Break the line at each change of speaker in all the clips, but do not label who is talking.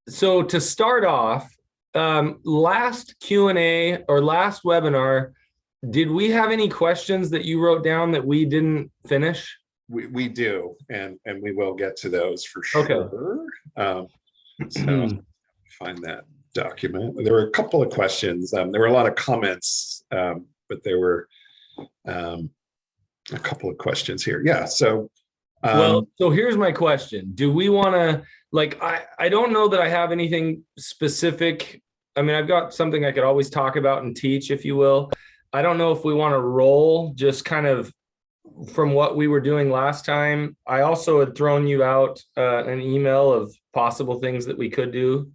So to start off, last Q&A or last webinar, did we have any questions that you wrote down that we didn't finish?
We do, and we will get to those for
Okay.
sure. So find that document. There were a couple of questions. There were a lot of comments, but there were a couple of questions here. Yeah. So
well, so here's my question. Do we want to, like, I don't know that I have anything specific. I mean, I've got something I could always talk about and teach, if you will. I don't know if we want to roll just kind of from what we were doing last time. I also had thrown you out an email of possible things that we could do.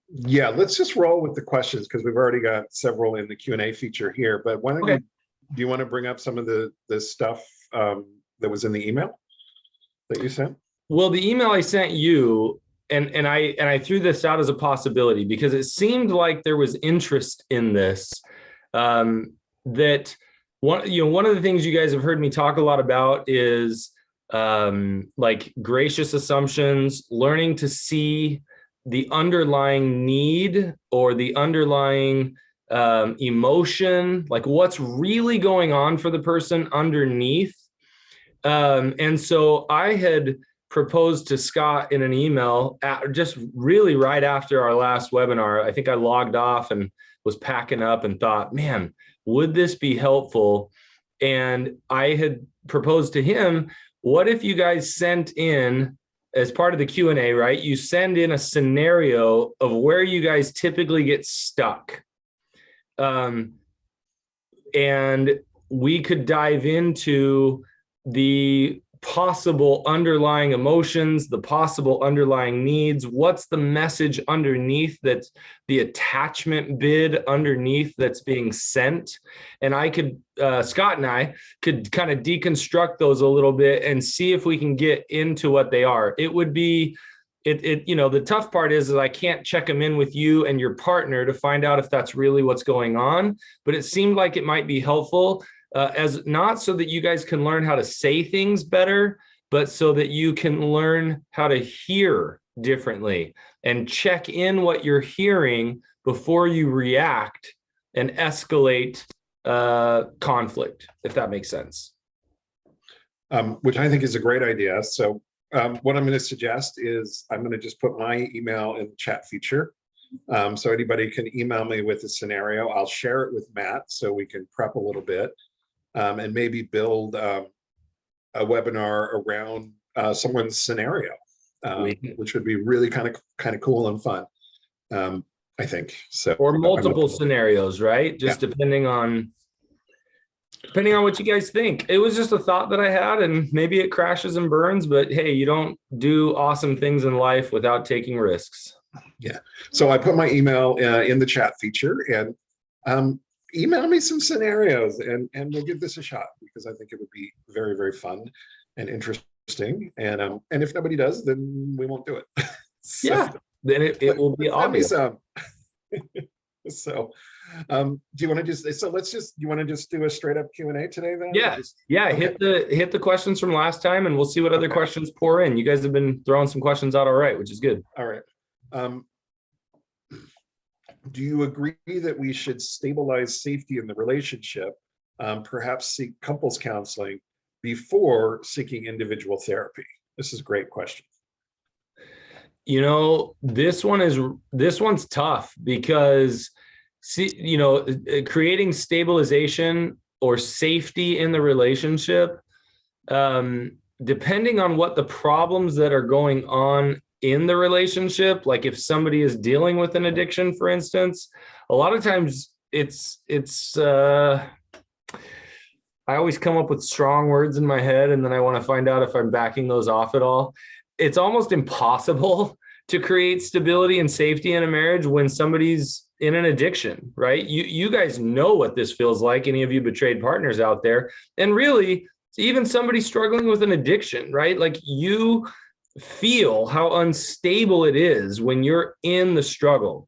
Yeah, let's just roll with the questions because we've already got several in the Q&A feature here. But why don't you, do you want to bring up some of the stuff that was in the email that you sent?
Well, the email I sent you, and I threw this out as a possibility because it seemed like there was interest in this. That one of the things you guys have heard me talk a lot about is like gracious assumptions, learning to see the underlying need or the underlying emotion, like what's really going on for the person underneath. And so I had proposed to Scott in an email just really right after our last webinar. I think I logged off and was packing up and thought, man, would this be helpful? And I had proposed to him, what if you guys sent in, as part of the Q&A, right? You send in a scenario of where you guys typically get stuck. And we could dive into the possible underlying emotions, the possible underlying needs. What's the message underneath, that's the attachment bid underneath that's being sent? And I could, Scott and I could kind of deconstruct those a little bit and see if we can get into what they are. It would be, the tough part is that I can't check them in with you and your partner to find out if that's really what's going on, but it seemed like it might be helpful. As not so that you guys can learn how to say things better, but so that you can learn how to hear differently and check in what you're hearing before you react and escalate conflict, if that makes sense.
Which I think is a great idea. So what I'm going to suggest is I'm going to just put my email in the chat feature. So anybody can email me with a scenario. I'll share it with Matt so we can prep a little bit. And maybe build a webinar around someone's scenario, which would be really kind of cool and fun, I think. So,
or multiple scenarios, right? Just depending on what you guys think. It was just a thought that I had, and maybe it crashes and burns, but hey, you don't do awesome things in life without taking risks.
Yeah. So I put my email in the chat feature, and email me some scenarios and we'll give this a shot, because I think it would be very, very fun and interesting. And if nobody does, then we won't do it. So,
yeah, then it will be obvious.
So do you want to just, you want to just do a straight up Q&A today then?
Okay. Hit the questions from last time, and we'll see what other questions pour in. You guys have been throwing some questions out all right, which is good.
All right. Do you agree that we should stabilize safety in the relationship, perhaps seek couples counseling before seeking individual therapy? This is a great question.
This one's tough because, creating stabilization or safety in the relationship, depending on what the problems that are going on in the relationship, like if somebody is dealing with an addiction, for instance, a lot of times I always come up with strong words in my head, and then I want to find out if I'm backing those off at all. It's almost impossible to create stability and safety in a marriage when somebody's in an addiction, right? You guys know what this feels like, any of you betrayed partners out there, and really even somebody struggling with an addiction, right? Like, you feel how unstable it is when you're in the struggle.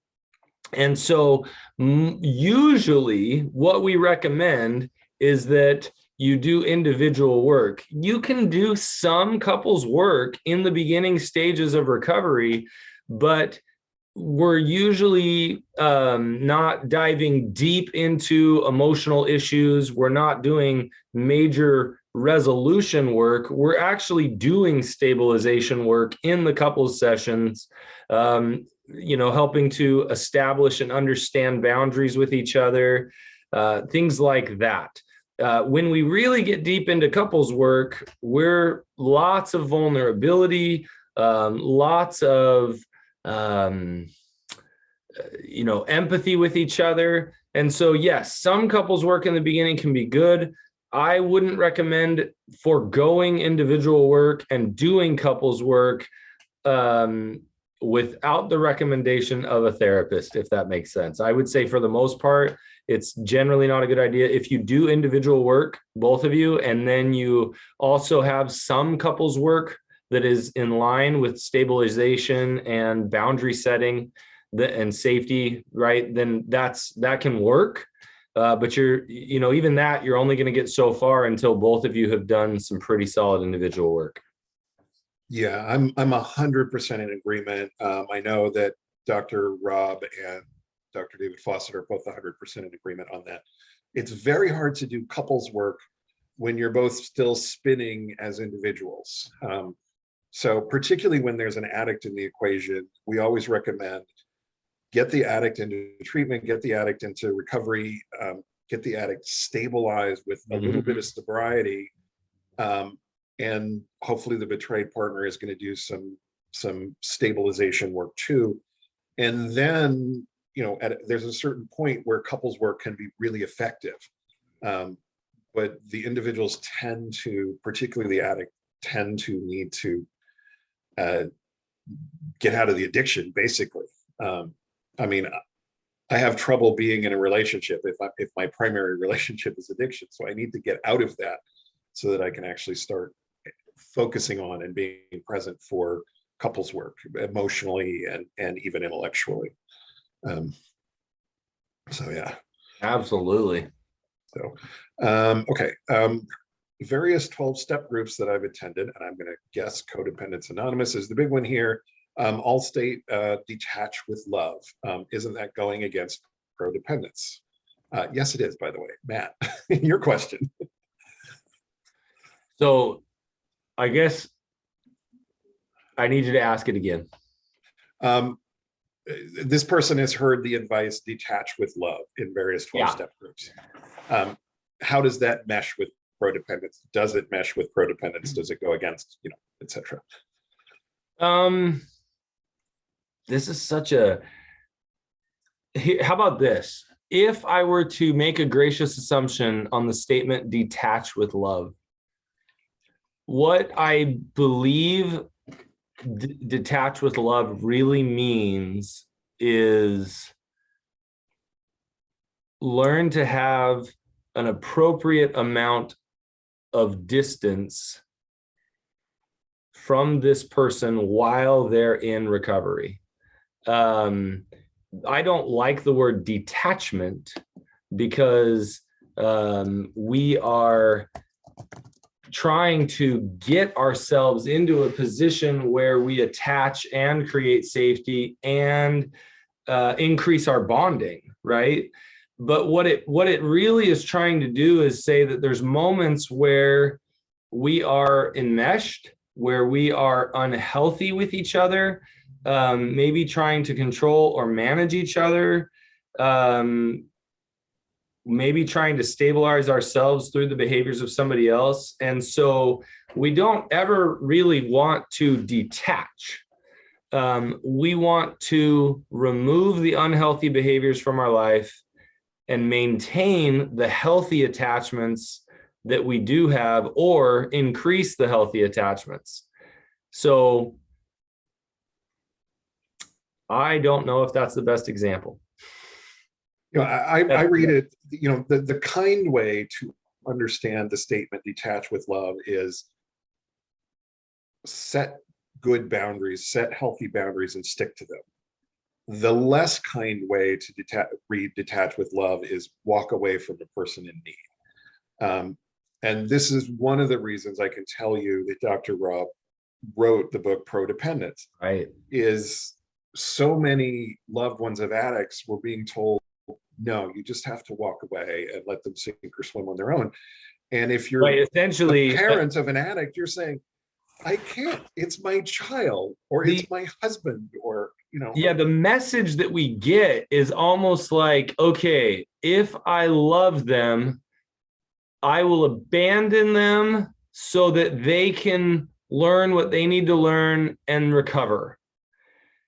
And so usually what we recommend is that you do individual work. You can do some couples work in the beginning stages of recovery, but we're usually not diving deep into emotional issues. We're not doing major resolution work. We're actually doing stabilization work in the couples sessions, helping to establish and understand boundaries with each other, things like that. When we really get deep into couples work, we're lots of vulnerability, lots of empathy with each other. And so, yes, some couples work in the beginning can be good. I wouldn't recommend foregoing individual work and doing couples work without the recommendation of a therapist, if that makes sense. I would say for the most part, it's generally not a good idea. If you do individual work, both of you, and then you also have some couples work that is in line with stabilization and boundary setting and safety, right? Then that can work. But even that, you're only going to get so far until both of you have done some pretty solid individual work.
Yeah, I'm 100% in agreement. I know that Dr. Rob and Dr. David Fawcett are both 100% in agreement on that. It's very hard to do couples work when you're both still spinning as individuals. So particularly when there's an addict in the equation, we always recommend get the addict into treatment, get the addict into recovery, get the addict stabilized with a little bit of sobriety. And hopefully the betrayed partner is going to do some stabilization work too. And then, there's a certain point where couples work can be really effective. But the individuals tend to, particularly the addict, tend to need to get out of the addiction, basically. I have trouble being in a relationship if my primary relationship is addiction. So I need to get out of that so that I can actually start focusing on and being present for couples work emotionally and even intellectually. So yeah.
Absolutely.
So, okay. Various 12-step groups that I've attended, and I'm going to guess Codependence Anonymous is the big one here. All state Detached with Love. Isn't that going against Prodependence? Yes, it is, by the way. Matt, your question.
So I guess I need you to ask it again.
This person has heard the advice Detached with Love in various 12-step groups. How does that mesh with Prodependence? Does it mesh with Prodependence? Does it go against, etc.?
This is such a, how about this? If I were to make a gracious assumption on the statement detached with love, what I believe detached with love really means is learn to have an appropriate amount of distance from this person while they're in recovery. I don't like the word detachment because we are trying to get ourselves into a position where we attach and create safety and increase our bonding, right? But what it really is trying to do is say that there's moments where we are enmeshed, where we are unhealthy with each other, maybe trying to control or manage each other, maybe trying to stabilize ourselves through the behaviors of somebody else. And so we don't ever really want to detach. We want to remove the unhealthy behaviors from our life and maintain the healthy attachments that we do have, or increase the healthy attachments. So I don't know if that's the best example.
I read it, the kind way to understand the statement detached with love is set good boundaries, set healthy boundaries, and stick to them. The less kind way to read detached with love is walk away from the person in need. And this is one of the reasons I can tell you that Dr. Rob wrote the book Prodependence,
Right.
is so many loved ones of addicts were being told, no, you just have to walk away and let them sink or swim on their own. And if you're
Right.
the
Essentially,
parent of an addict, you're saying, I can't, it's my child, or
the
it's my husband, or, you know.
yeah, the message that we get is almost like, okay, if I love them, I will abandon them so that they can learn what they need to learn and recover.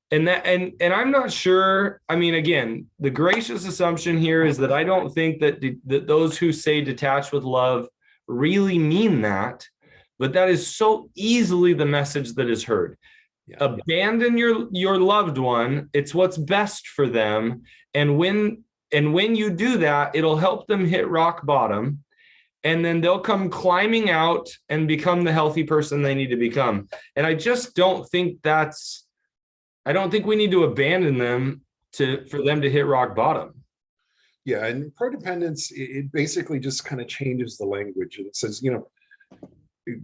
And I'm not sure. I mean, again, the gracious assumption here is that I don't think that those who say detached with love really mean that, but that is so easily the message that is heard.
Yeah.
Abandon your loved one. It's what's best for them. And when you do that, it'll help them hit rock bottom. And then they'll come climbing out and become the healthy person they need to become. And I just don't think I don't think we need to abandon them for them to hit rock bottom.
Yeah, and Prodependence, it basically just kind of changes the language. And it says, you know,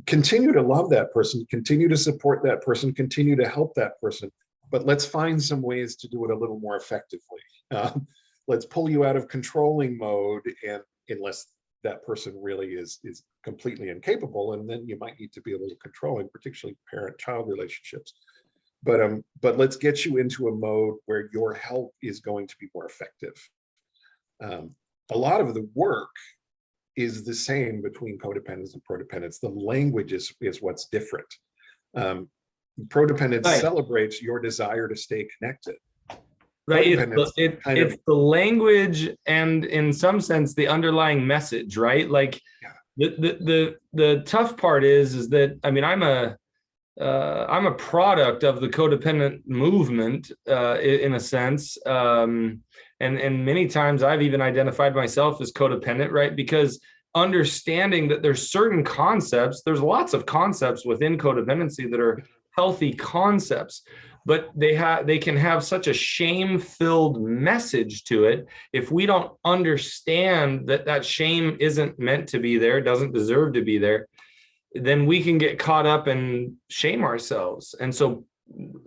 continue to love that person, continue to support that person, continue to help that person, but let's find some ways to do it a little more effectively. Let's pull you out of controlling mode, and unless that person really is completely incapable, and then you might need to be a little controlling, particularly parent-child relationships. But let's get you into a mode where your help is going to be more effective. A lot of the work is the same between codependence and prodependence. The language is what's different. Prodependence
Right.
celebrates your desire to stay connected.
Right. It's the language and in some sense the underlying message, right? Like the tough part is that, I mean, I'm a product of the codependent movement in a sense. And many times I've even identified myself as codependent, right? Because understanding that there's certain concepts, there's lots of concepts within codependency that are healthy concepts, but they can have such a shame-filled message to it. If we don't understand that shame isn't meant to be there, doesn't deserve to be there, then we can get caught up and shame ourselves. And so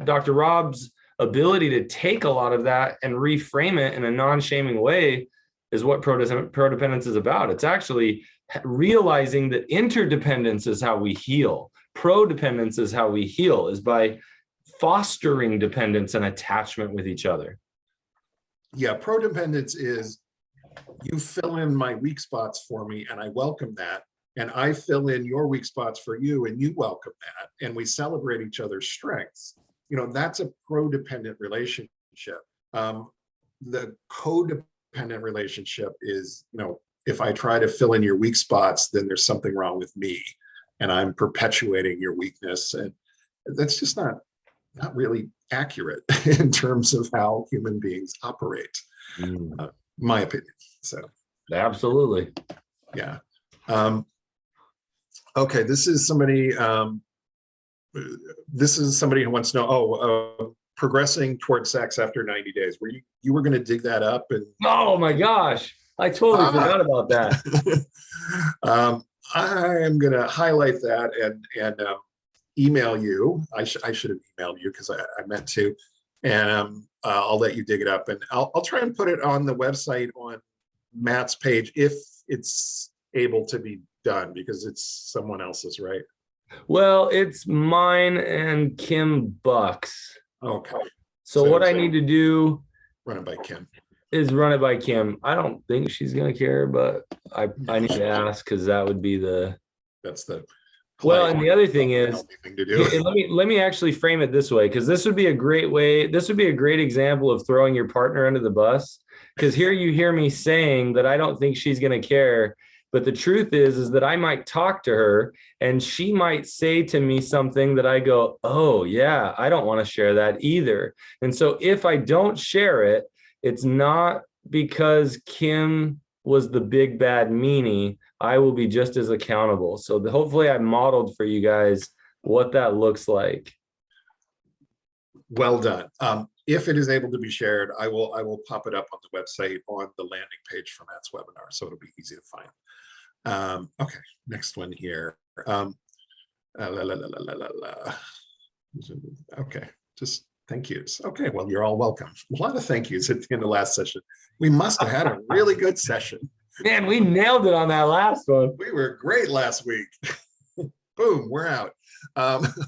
Dr. Rob's ability to take a lot of that and reframe it in a non-shaming way is what prodependence is about. It's actually realizing that interdependence is how we heal. Prodependence is how we heal, is by fostering dependence and attachment with each other.
Yeah, prodependence is you fill in my weak spots for me, and I welcome that. And I fill in your weak spots for you, and you welcome that. And we celebrate each other's strengths. You know, that's a prodependent relationship. The codependent relationship is, you know, if I try to fill in your weak spots, then there's something wrong with me, and I'm perpetuating your weakness. And that's just not really accurate in terms of how human beings operate, my opinion. So
absolutely.
Yeah. Okay, this is somebody who wants to know, progressing towards sex after 90 days. Were you were going to dig that up? And
oh my gosh, I totally forgot about that.
I am going to highlight that and email you. I should have emailed you because I meant to, and I'll let you dig it up, and I'll try and put it on the website on Matt's page if it's able to be done, because it's someone else's, right?
Well, it's mine and Kim Buck's.
Okay.
So what I need to do,
run it by Kim,
is run it by Kim. I don't think she's gonna care, but I need to ask, because that would be
that's the
well. And the other thing is,
to do.
let me actually frame it this way, because this would be a great way. This would be a great example of throwing your partner under the bus. Because here you hear me saying that I don't think she's gonna care. But the truth is that I might talk to her and she might say to me something that I go, oh yeah, I don't want to share that either. And so if I don't share it, it's not because Kim was the big bad meanie. I will be just as accountable. So hopefully I modeled for you guys what that looks like.
Well done. If it is able to be shared, I will pop it up on the website on the landing page for Matt's webinar, so it'll be easy to find. Okay, next one here. La, la, la, la, la, la. Okay, just thank yous. Okay, well, you're all welcome. A lot of thank yous at the end of last session. We must have had a really good session.
Man, we nailed it on that last one.
We were great last week. Boom, we're out.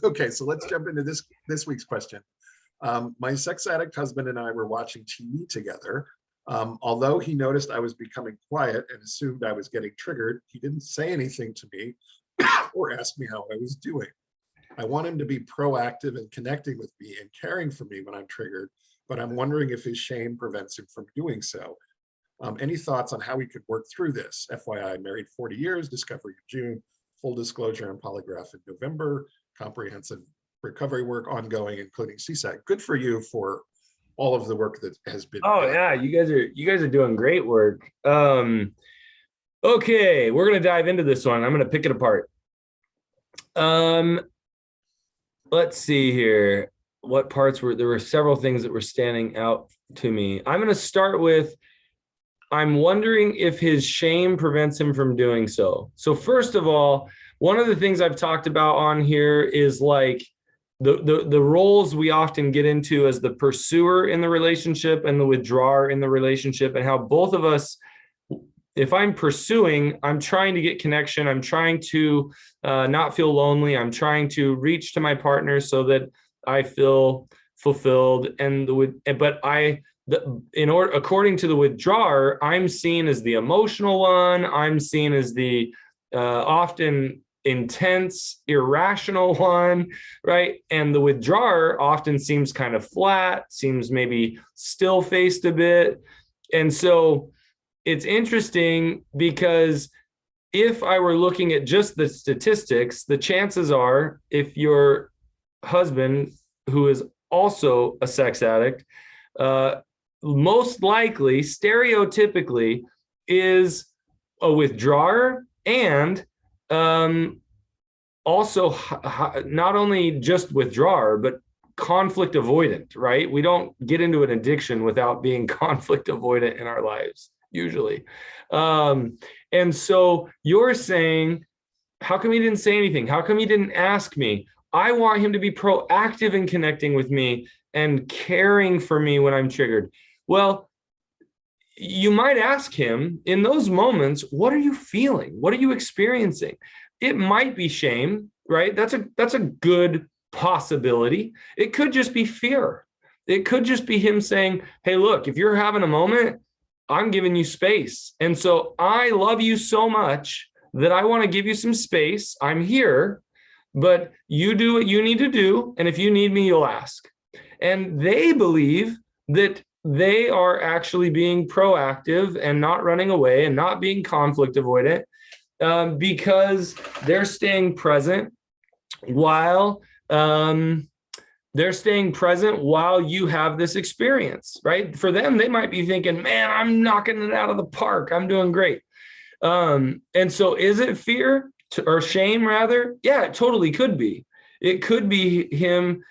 Okay, so let's jump into this week's question. My sex addict husband and I were watching TV together. Although he noticed I was becoming quiet and assumed I was getting triggered, he didn't say anything to me or ask me how I was doing. I want him to be proactive in connecting with me and caring for me when I'm triggered, but I'm wondering if his shame prevents him from doing so. Any thoughts on how we could work through this? FYI, married 40 years, discovery in June, full disclosure and polygraph in November, comprehensive recovery work ongoing, including CSAC. Good for you for all of the work that has been
done. Yeah, you guys are doing great work. Okay, we're gonna dive into this one. I'm gonna pick it apart. Let's see here. What parts there were several things that were standing out to me. I'm gonna start with, I'm wondering if his shame prevents him from doing so. So first of all, one of the things I've talked about on here is like the roles we often get into as the pursuer in the relationship and the withdrawer in the relationship, and how both of us, if I'm pursuing, I'm trying to get connection. I'm trying to not feel lonely. I'm trying to reach to my partner so that I feel fulfilled. According to the withdrawer, I'm seen as the emotional one. I'm seen as the often intense, irrational one, right? And the withdrawer often seems kind of flat, seems maybe still-faced a bit. And so it's interesting because if I were looking at just the statistics, the chances are if your husband, who is also a sex addict, most likely, stereotypically, is a withdrawer and also not only just withdrawer, but conflict avoidant, right? We don't get into an addiction without being conflict avoidant in our lives, usually. And so you're saying, how come he didn't say anything? How come he didn't ask me? I want him to be proactive in connecting with me and caring for me when I'm triggered. Well, you might ask him in those moments, what are you feeling? What are you experiencing? It might be shame, right? That's a good possibility. It could just be fear. It could just be him saying, hey, look, if you're having a moment, I'm giving you space. And so I love you so much that I want to give you some space. I'm here, but you do what you need to do. And if you need me, you'll ask. And they believe that they are actually being proactive and not running away and not being conflict avoidant because they're staying present while you have this experience, right? For them, they might be thinking, man, I'm knocking it out of the park. I'm doing great. And so is it fear or shame rather? Yeah, it totally could be. It could be him,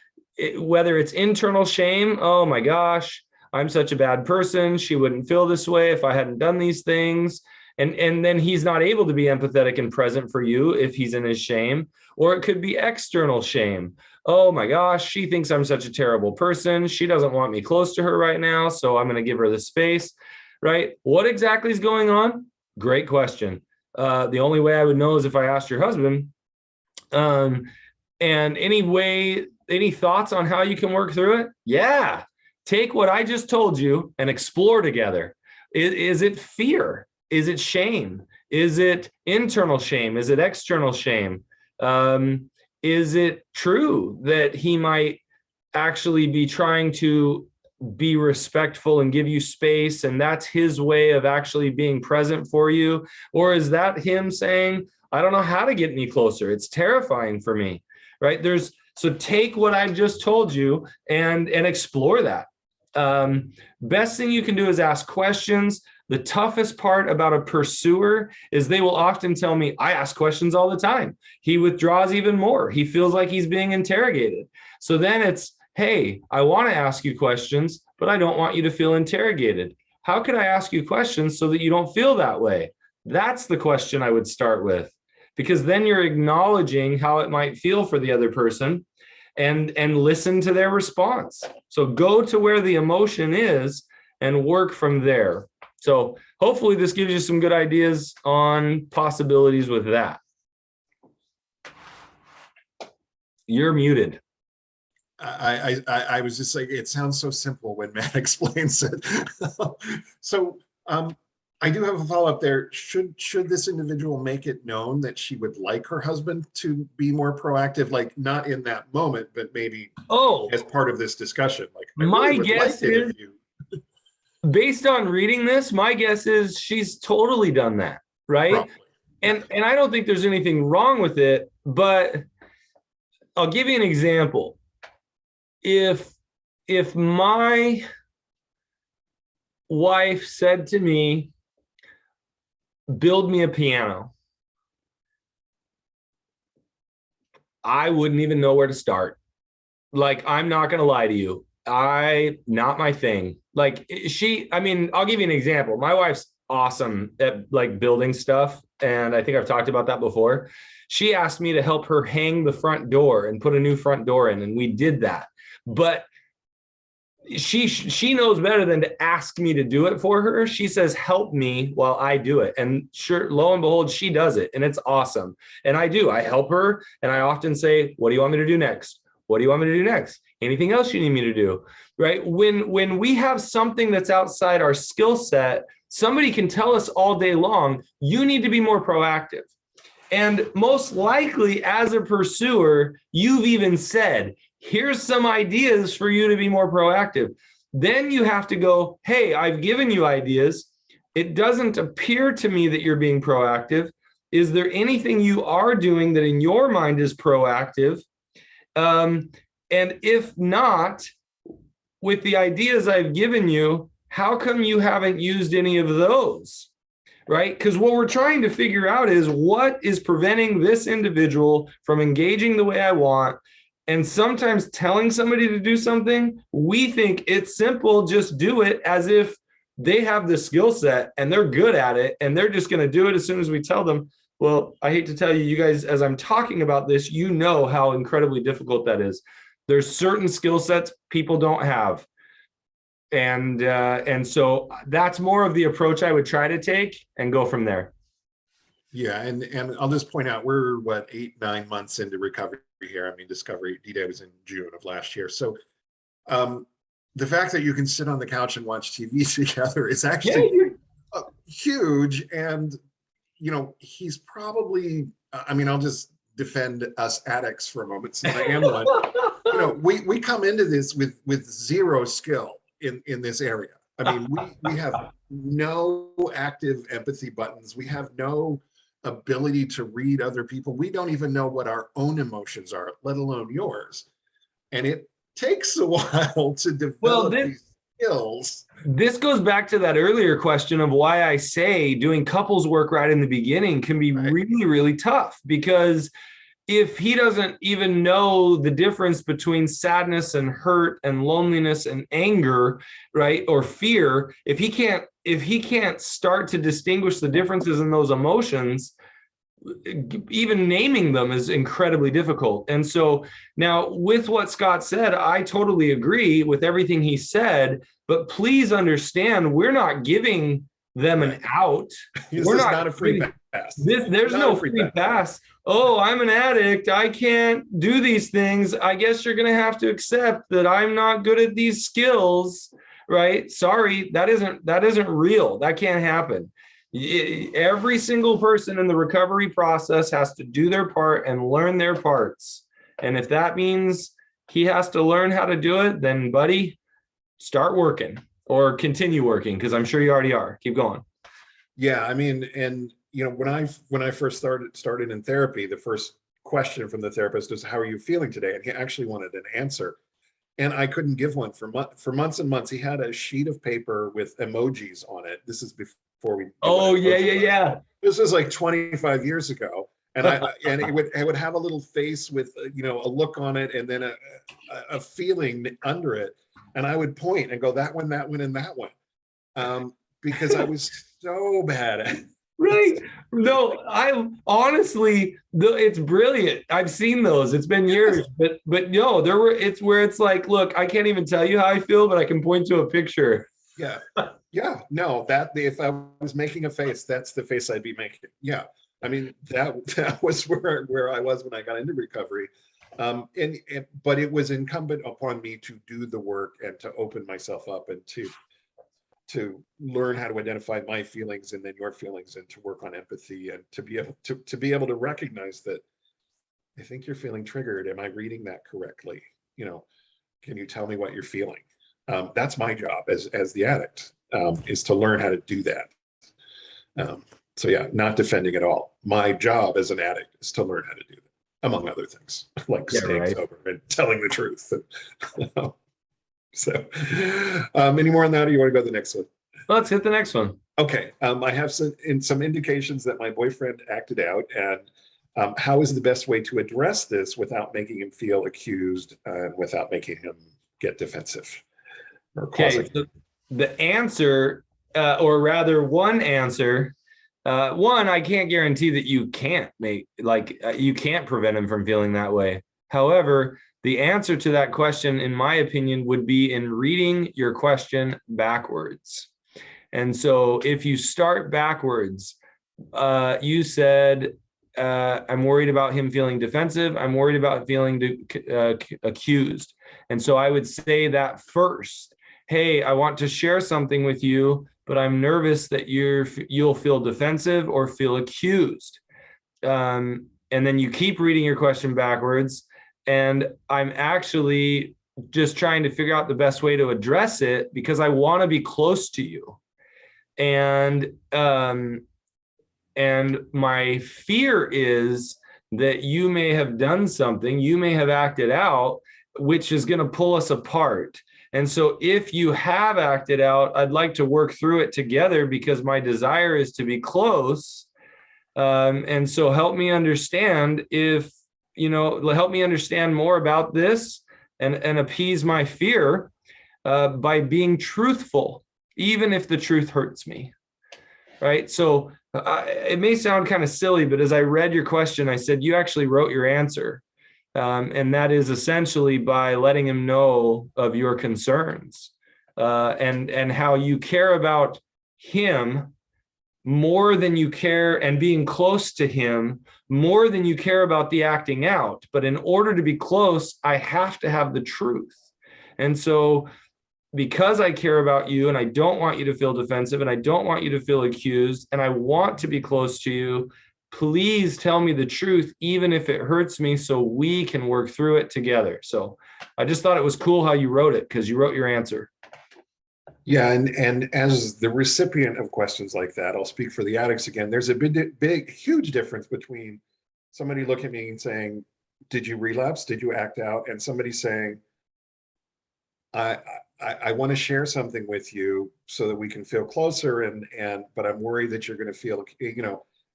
whether it's internal shame. Oh my gosh, I'm such a bad person. She wouldn't feel this way if I hadn't done these things. And then he's not able to be empathetic and present for you if he's in his shame. Or it could be external shame. Oh my gosh, she thinks I'm such a terrible person. She doesn't want me close to her right now, so I'm going to give her the space, right? What exactly is going on? Great question. The only way I would know is if I asked your husband. And any thoughts on how you can work through it? Yeah. Take what I just told you and explore together. Is it fear? Is it shame? Is it internal shame? Is it external shame? Is it true that he might actually be trying to be respectful and give you space, and that's his way of actually being present for you? Or is that him saying, I don't know how to get any closer. It's terrifying for me, right? So take what I just told you and explore that. Best thing you can do is ask questions. The toughest part about a pursuer is they will often tell me, I ask questions all the time. He withdraws even more. He feels like he's being interrogated. So then it's, hey, I want to ask you questions, but I don't want you to feel interrogated. How can I ask you questions so that you don't feel that way? That's the question I would start with, because then you're acknowledging how it might feel for the other person and listen to their response. So go to where the emotion is and work from there. So hopefully this gives you some good ideas on possibilities with that. You're muted.
I was just like, it sounds so simple when Matt explains it. So I do have a follow-up there. Should this individual make it known that she would like her husband to be more proactive, like not in that moment, but maybe as part of this discussion? Like, I really would like it if you.
Based on reading this, my guess is she's totally done that, right?
Probably.
And I don't think there's anything wrong with it, but I'll give you an example. If my wife said to me, build me a piano, I wouldn't even know where to start. Like, I'm not going to lie to you. Not my thing. Like I mean, I'll give you an example. My wife's awesome at like building stuff. And I think I've talked about that before. She asked me to help her hang the front door and put a new front door in. And we did that. But she knows better than to ask me to do it for her. She says, help me while I do it. And sure, lo and behold, she does it. And it's awesome. And I help her. And I often say, what do you want me to do next? What do you want me to do next? Anything else you need me to do? Right? When we have something that's outside our skill set, somebody can tell us all day long, you need to be more proactive. And most likely as a pursuer, you've even said, here's some ideas for you to be more proactive. Then you have to go, hey, I've given you ideas. It doesn't appear to me that you're being proactive. Is there anything you are doing that in your mind is proactive? And if not, with the ideas I've given you, how come you haven't used any of those? Right? Because what we're trying to figure out is what is preventing this individual from engaging the way I want. And sometimes telling somebody to do something, we think it's simple, just do it, as if they have the skill set and they're good at it and they're just going to do it as soon as we tell them. Well, I hate to tell you, you guys, as I'm talking about this, you know how incredibly difficult that is. There's certain skill sets people don't have. And so that's more of the approach I would try to take and go from there.
Yeah, and I'll just point out, we're what, 8-9 months into recovery here. I mean, Discovery D-Day was in June of last year. So the fact that you can sit on the couch and watch TV together is actually huge. And, you know, he's probably, I mean, I'll just defend us addicts for a moment since I am one. You know, we come into this with zero skill in this area. I mean, we have no active empathy buttons. We have no ability to read other people. We don't even know what our own emotions are, let alone yours. And it takes a while to develop these skills.
This goes back to that earlier question of why I say doing couples work right in the beginning can be really, really tough, because if he doesn't even know the difference between sadness and hurt and loneliness and anger, right, or fear, if he can't start to distinguish the differences in those emotions, even naming them is incredibly difficult. And so now with what Scott said, I totally agree with everything he said, but please understand, we're not giving them an out.
We're not a free pass.
There's no free pass. Oh, I'm an addict, I can't do these things. I guess you're going to have to accept that I'm not good at these skills, right? Sorry, that isn't real. That can't happen. Every single person in the recovery process has to do their part and learn their parts. And if that means he has to learn how to do it, then buddy, start working or continue working, because I'm sure you already are. Keep going.
Yeah, I mean, and you know, when I first started in therapy, the first question from the therapist was, how are you feeling today? And he actually wanted an answer. And I couldn't give one for months and months. He had a sheet of paper with emojis on it. This is before we.
Oh, yeah.
This was like 25 years ago. And it would have a little face with, you know, a look on it, and then a feeling under it. And I would point and go, that one, and that one. Because I was so bad at it.
Right. No, I honestly, it's brilliant. I've seen those. It's been years, but no, there were, it's where it's like, look, I can't even tell you how I feel, but I can point to a picture.
Yeah. Yeah. No, that if I was making a face, that's the face I'd be making. Yeah. I mean, that was where I was when I got into recovery. But it was incumbent upon me to do the work and to open myself up and to learn how to identify my feelings and then your feelings and to work on empathy and to be able to recognize that I think you're feeling triggered. Am I reading that correctly? You know, can you tell me what you're feeling? That's my job as the addict, is to learn how to do that. So yeah, not defending at all. My job as an addict is to learn how to do that, among other things, like
Yeah,
staying
right.
sober and telling the truth. So, any more on that, or you want to go to the next one?
Let's hit the next one.
Okay, I have some indications that my boyfriend acted out, and how is the best way to address this without making him feel accused and without making him get defensive or
Okay,
causing.
so the answer, or rather, one answer, one, I can't guarantee that you can't make, like, you can't prevent him from feeling that way. However, the answer to that question, in my opinion, would be in reading your question backwards. And so if you start backwards, you said, I'm worried about him feeling defensive. I'm worried about feeling accused. And so I would say that first. Hey, I want to share something with you, but I'm nervous that you'll feel defensive or feel accused. And then you keep reading your question backwards. And I'm actually just trying to figure out the best way to address it because I want to be close to you. And my fear is that you may have done something, you may have acted out, which is going to pull us apart. And so if you have acted out, I'd like to work through it together because my desire is to be close. And so help me understand help me understand more about this and appease my fear by being truthful, even if the truth hurts me. Right. So it may sound kind of silly, but as I read your question, I said, you actually wrote your answer. And that is essentially by letting him know of your concerns and how you care about him more than you care, and being close to him more than you care about the acting out. But in order to be close, I have to have the truth. And so because I care about you and I don't want you to feel defensive and I don't want you to feel accused and I want to be close to you, please tell me the truth, even if it hurts me, so we can work through it together. So I just thought it was cool how you wrote it because you wrote your answer.
Yeah, and as the recipient of questions like that, I'll speak for the addicts again. There's a huge difference between somebody looking at me and saying, "Did you relapse? Did you act out?" and somebody saying, I want to share something with you so that we can feel closer, but I'm worried that you're going to feel,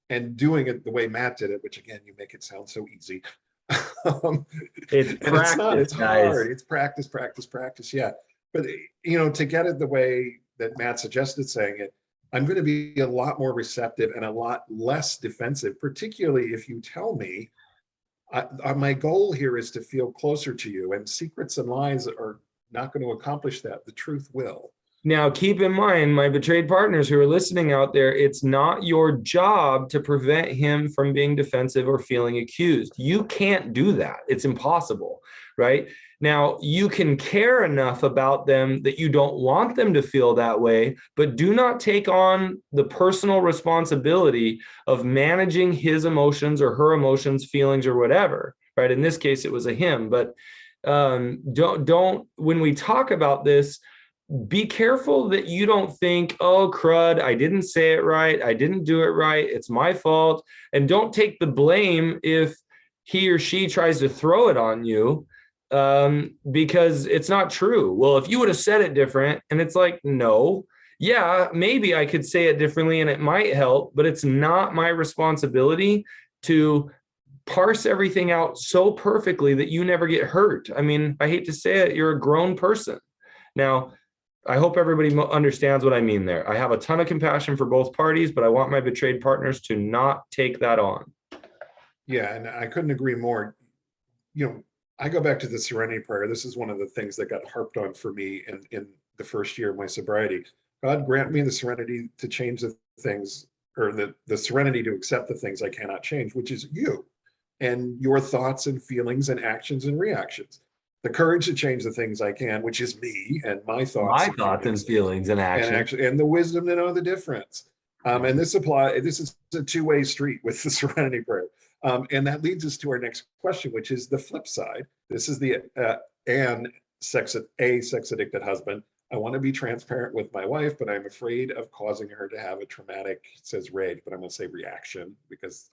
and doing it the way Matt did it, which again, you make it sound so easy.
It's
And
practice,
it's not, it's
guys.
hard. It's practice, practice, practice. Yeah. But, to get it the way that Matt suggested saying it, I'm going to be a lot more receptive and a lot less defensive, particularly if you tell me my goal here is to feel closer to you, and secrets and lies are not going to accomplish that. The truth will.
Now, keep in mind, my betrayed partners who are listening out there, it's not your job to prevent him from being defensive or feeling accused. You can't do that. It's impossible, right? Now, you can care enough about them that you don't want them to feel that way, but do not take on the personal responsibility of managing his emotions or her emotions, feelings, or whatever, right? In this case, it was a him, but don't, when we talk about this, be careful that you don't think, oh, crud, I didn't say it right. I didn't do it right. It's my fault. And don't take the blame if he or she tries to throw it on you, because it's not true. Well, if you would have said it different, and it's like, no, yeah, maybe I could say it differently and it might help, but it's not my responsibility to parse everything out so perfectly that you never get hurt. I mean, I hate to say it, you're a grown person. Now, I hope everybody understands what I mean there. I have a ton of compassion for both parties, but I want my betrayed partners to not take that on.
Yeah, and I couldn't agree more. I go back to the serenity prayer. This is one of the things that got harped on for me in the first year of my sobriety. God grant me the serenity to change the things, or the serenity to accept the things I cannot change, which is you and your thoughts and feelings and actions and reactions. The courage to change the things I can, which is me and my thoughts
My
and
thoughts and
feelings
feelings and
and
actions.
actually, and the wisdom to know the difference. And this is a two-way street with the serenity prayer. And that leads us to our next question, which is the flip side. This is the sex addicted husband. I want to be transparent with my wife, but I'm afraid of causing her to have a traumatic, it says rage, but I'm going to say reaction because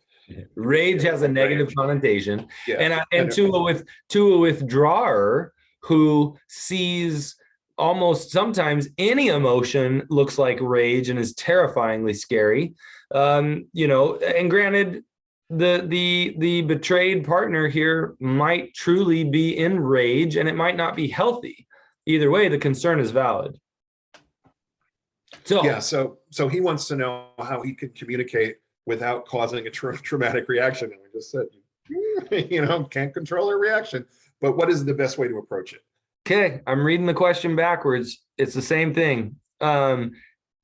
rage has a negative connotation.
Yeah.
And to a withdrawer who sees almost sometimes any emotion looks like rage and is terrifyingly scary. And granted, the betrayed partner here might truly be in rage, and it might not be healthy. Either way, the concern is valid.
So he wants to know how he can communicate without causing a traumatic reaction. And we just said, can't control a reaction. But what is the best way to approach it?
Okay, I'm reading the question backwards. It's the same thing.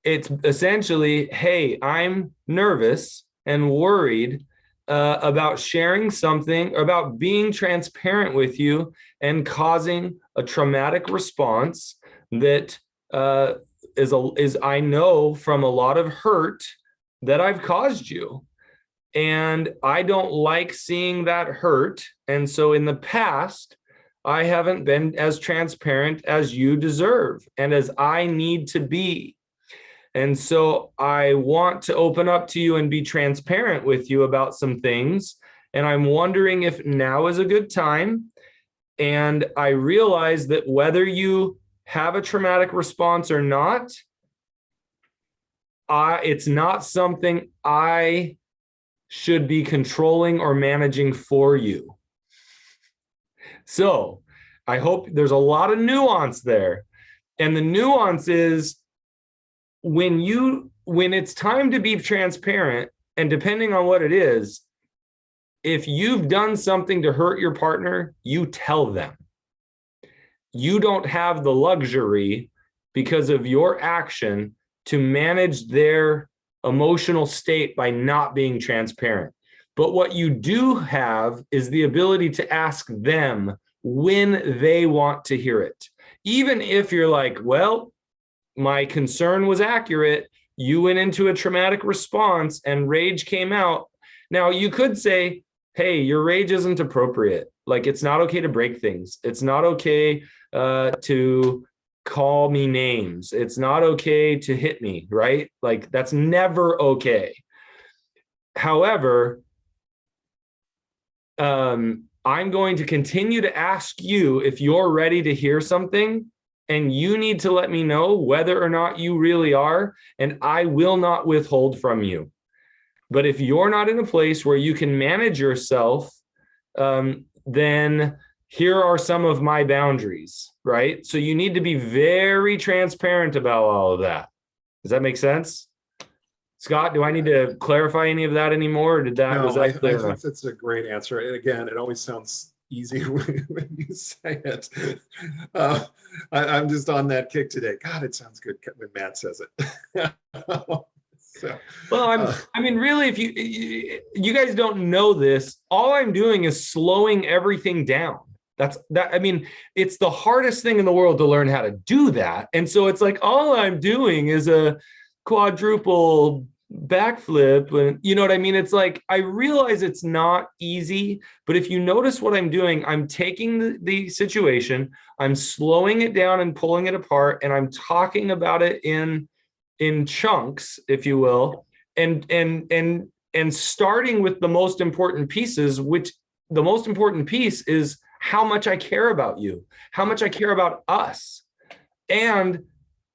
It's essentially, hey, I'm nervous and worried about sharing something, about being transparent with you and causing a traumatic response that is I know from a lot of hurt that I've caused you. And I don't like seeing that hurt. And so in the past, I haven't been as transparent as you deserve and as I need to be. And so I want to open up to you and be transparent with you about some things. And I'm wondering if now is a good time. And I realize that whether you have a traumatic response or not, it's not something I should be controlling or managing for you. So I hope there's a lot of nuance there. And the nuance is when it's time to be transparent, and depending on what it is, if you've done something to hurt your partner, you tell them. You don't have the luxury because of your action to manage their emotional state by not being transparent. But what you do have is the ability to ask them when they want to hear it. Even if you're like, well, my concern was accurate, you went into a traumatic response and rage came out. Now you could say, hey, your rage isn't appropriate. Like, it's not okay to break things. It's not okay to call me names. It's not okay to hit me, right? Like, that's never okay. However, I'm going to continue to ask you if you're ready to hear something, and you need to let me know whether or not you really are, and I will not withhold from you. But if you're not in a place where you can manage yourself, then here are some of my boundaries, right? So you need to be very transparent about all of that. Does that make sense? Scott, do I need to clarify any of that anymore? Or was that clear enough?
I think that's a great answer. And again, it always sounds easy when you say it. I'm just on that kick today. God, it sounds good when Matt says it. So,
well, I mean, really, if you guys don't know this, all I'm doing is slowing everything down. I mean, it's the hardest thing in the world to learn how to do that. And so it's like, all I'm doing is a quadruple backflip. And you know what I mean? It's like, I realize it's not easy, but if you notice what I'm doing, I'm taking the situation, I'm slowing it down and pulling it apart, and I'm talking about it in chunks, if you will, and starting with the most important pieces, which the most important piece is how much I care about you, how much I care about us. And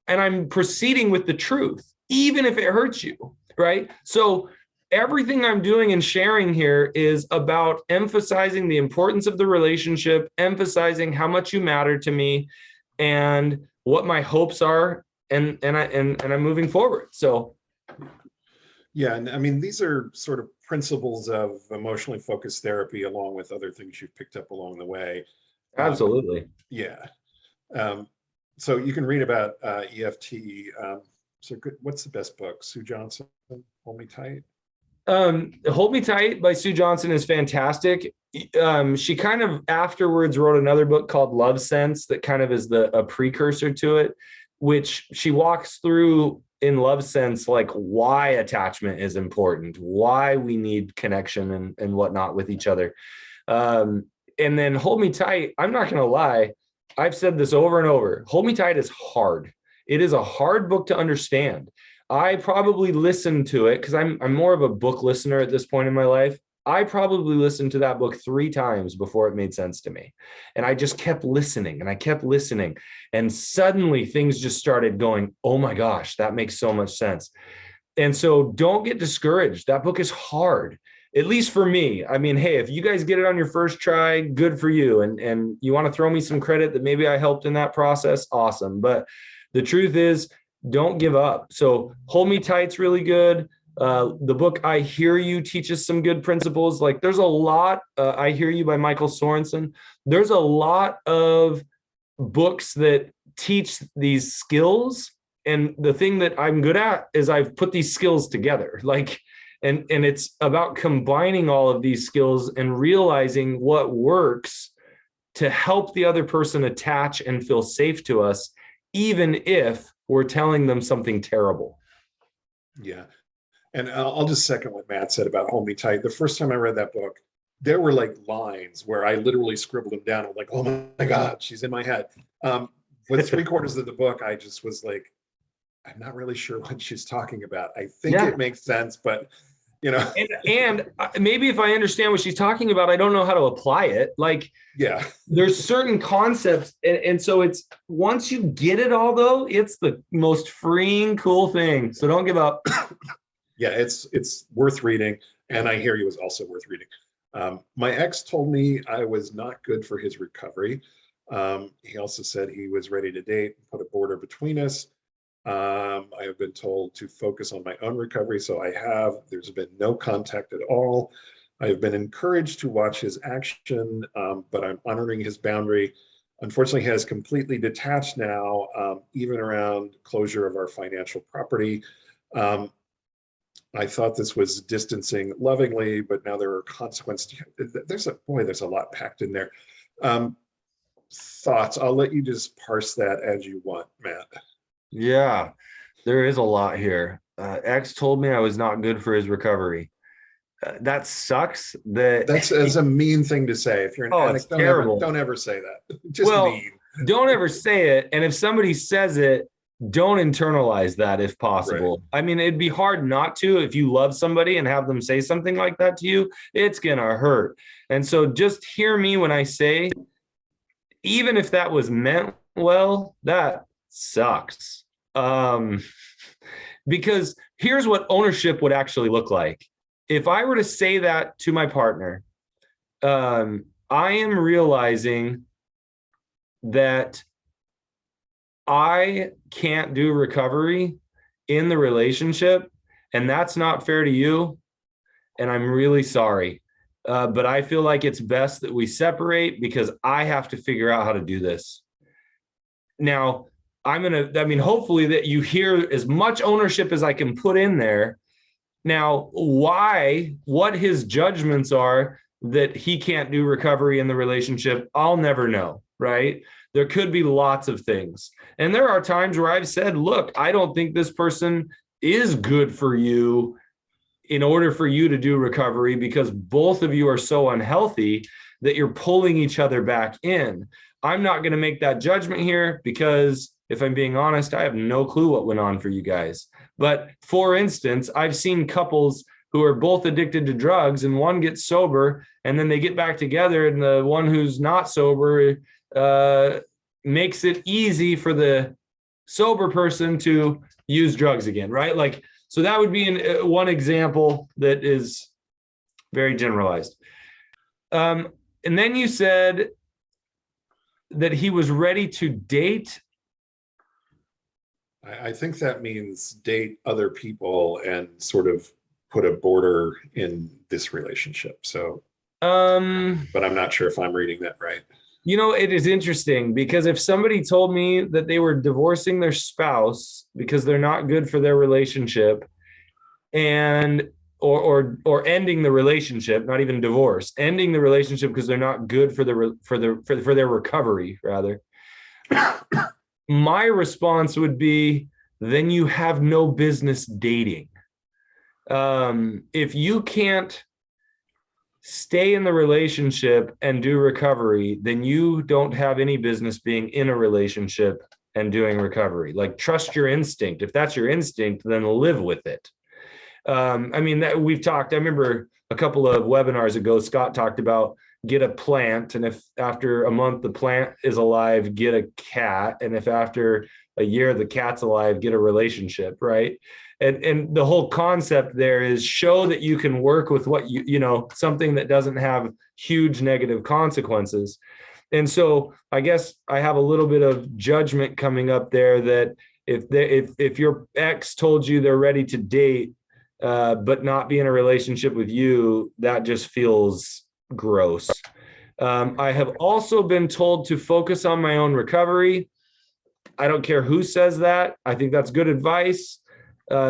I'm proceeding with the truth, even if it hurts you, right? So everything I'm doing and sharing here is about emphasizing the importance of the relationship, emphasizing how much you matter to me, and what my hopes are, and I'm moving forward. So
Yeah, and I mean, these are sort of principles of emotionally focused therapy, along with other things you've picked up along the way. Um,
absolutely.
yeah. Um, so you can read about EFT. So good. What's the best book? Sue Johnson, Hold Me Tight.
Hold Me Tight by Sue Johnson is fantastic. She kind of afterwards wrote another book called Love Sense that kind of is a precursor to it, which she walks through in Love Sense, like why attachment is important, why we need connection and whatnot with each other. Um, and then Hold Me Tight, I'm not going to lie, I've said this over and over. Hold Me Tight is hard. It is a hard book to understand. I probably listened to it because I'm more of a book listener at this point in my life. I probably listened to that book 3 times before it made sense to me. And I just kept listening and I kept listening. And suddenly things just started going, oh my gosh, that makes so much sense. And so don't get discouraged. That book is hard, at least for me. I mean, hey, if you guys get it on your first try, good for you. And you want to throw me some credit that maybe I helped in that process, awesome. But the truth is, don't give up. So Hold Me Tight's really good. The book I Hear You teaches some good principles. Like there's a lot, I Hear You by Michael Sorensen. There's a lot of books that teach these skills. And the thing that I'm good at is I've put these skills together. Like, and it's about combining all of these skills and realizing what works to help the other person attach and feel safe to us, even if we're telling them something terrible.
Yeah. And I'll just second what Matt said about Hold Me Tight. The first time I read that book, there were like lines where I literally scribbled them down. I'm like, oh my God, she's in my head. With 3/4 of the book, I just was like, I'm not really sure what she's talking about. I think
Yeah.
it makes sense, but you know,
And maybe if I understand what she's talking about, I don't know how to apply it. Like,
yeah,
there's certain concepts. And so it's once you get it all, though, it's the most freeing, cool thing. So don't give up.
yeah, it's worth reading. And I Hear You is also worth reading. My ex told me I was not good for his recovery. He also said he was ready to date, put a border between us. I have been told to focus on my own recovery, so I have. There's been no contact at all. I have been encouraged to watch his action, but I'm honoring his boundary. Unfortunately, he has completely detached now, even around closure of our financial property. Um, I thought this was distancing lovingly, but now there are consequences. There's a lot packed in there. Um, Thoughts? I'll let you just parse that as you want, Matt.
Yeah, there is a lot here. X told me I was not good for his recovery. That sucks.
That's a mean thing to say. If you're an
Oh, it's
addict,
terrible.
don't ever say that. Just
Well,
mean.
don't ever say it. And if somebody says it, don't internalize that if
Right.
possible. I mean, it'd be hard not to if you love somebody and have them say something like that to you. It's going to hurt. And so just hear me when I say, even if that was meant well, that sucks. Um, because here's what ownership would actually look like. If I were to say that to my partner, I am realizing that I can't do recovery in the relationship, and that's not fair to you. And I'm really sorry. But I feel like it's best that we separate because I have to figure out how to do this. Now, hopefully that you hear as much ownership as I can put in there. Now, what his judgments are that he can't do recovery in the relationship, I'll never know, right? There could be lots of things. And there are times where I've said, look, I don't think this person is good for you in order for you to do recovery because both of you are so unhealthy that you're pulling each other back in. I'm not going to make that judgment here because if I'm being honest, I have no clue what went on for you guys. But for instance, I've seen couples who are both addicted to drugs and one gets sober and then they get back together and the one who's not sober makes it easy for the sober person to use drugs again, right? Like, so that would be one example that is very generalized. And then you said that he was ready to date
I think that means date other people and sort of put a border in this relationship. So,
Um,
but I'm not sure if I'm reading that right.
it is interesting because if somebody told me that they were divorcing their spouse because they're not good for their relationship, and or ending the relationship, not even divorce, ending the relationship because they're not good for their recovery, rather, my response would be, then you have no business dating. If you can't stay in the relationship and do recovery, then you don't have any business being in a relationship and doing recovery. Like, trust your instinct. If that's your instinct, then live with it. I mean, that we've talked, I remember a couple of webinars ago, Scott talked about get a plant. And if after a month the plant is alive, get a cat. And if after a year the cat's alive, get a relationship, right? And the whole concept there is show that you can work with what something that doesn't have huge negative consequences. And so I guess I have a little bit of judgment coming up there that if your ex told you they're ready to date, but not be in a relationship with you, that just feels gross. I have also been told to focus on my own recovery. I don't care who says that. I think that's good advice.